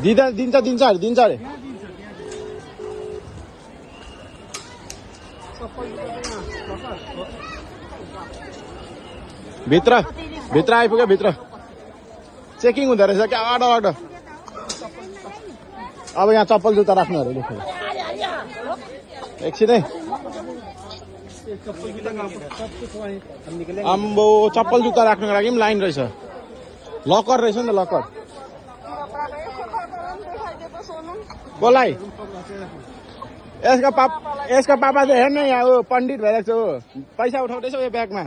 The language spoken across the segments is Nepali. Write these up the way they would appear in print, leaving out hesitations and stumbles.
दिन्छ अरे भित्र आइपुग्यो भित्र चेकिङ हुँदो रहेछ क्या अड अब यहाँ चप्पल जुत्ता राख्नु अरे लेख्नु एकछिन है आम्बो चप्पल जुत्ता राख्नुको लागि पनि लाइन रहेछ लकर रहेछ नि त लकर कसलाई यसका पापा चाहिँ हेर्नु यहाँ हो पण्डित भइरहेको छ हो पैसा उठाउँदैछ यो ब्यागमा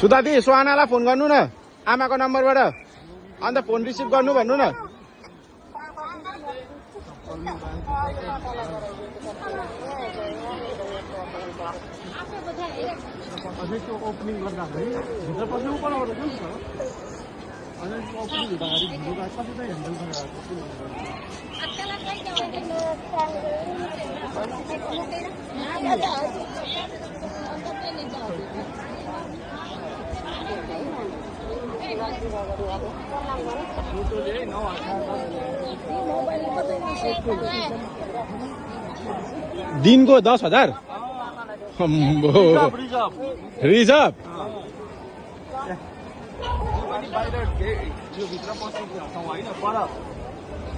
सुधादी सुहानालाई फोन गर्नु न आमाको नम्बरबाट अन्त फोन रिसिभ गर्नु भन्नु न दिनको 10,000 रिजर्भ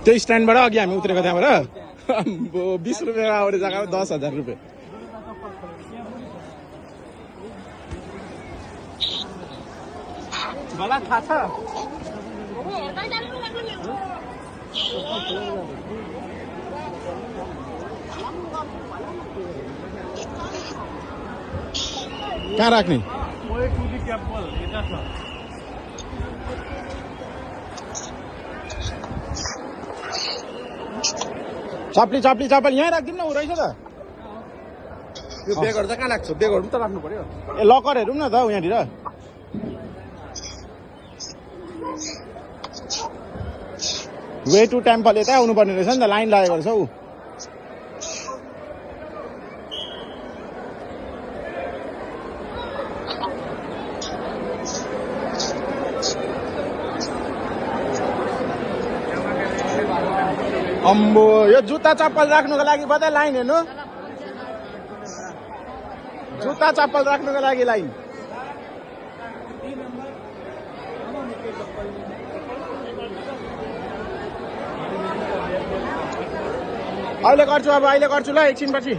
त्यही स्ट्यान्डबाट अघि हामी उत्रेको त्यहाँबाट 20 रुपियाँ आउने जग्गामा 10,000 रुपियाँ मलाई थाहा छ कहाँ राख्ने चप्पल यहाँ राखिदिनु न ऊ रहेछ त त्यो बेगहरू त कहाँ लाग्छ बेगहरू पनि त राख्नु पर्यो ए लकर हेरौँ न त यहाँनिर वे टु टेम्पल यतै आउनुपर्ने रहेछ नि त लाइन लागेको रहेछ ऊ अम्बो यो जुत्ता चप्पल राख्नुको लागि मात्रै लाइन हेर्नु जुत्ता चप्पल राख्नुको लागि लाइन अहिले गर्छु ल एकछिनपछि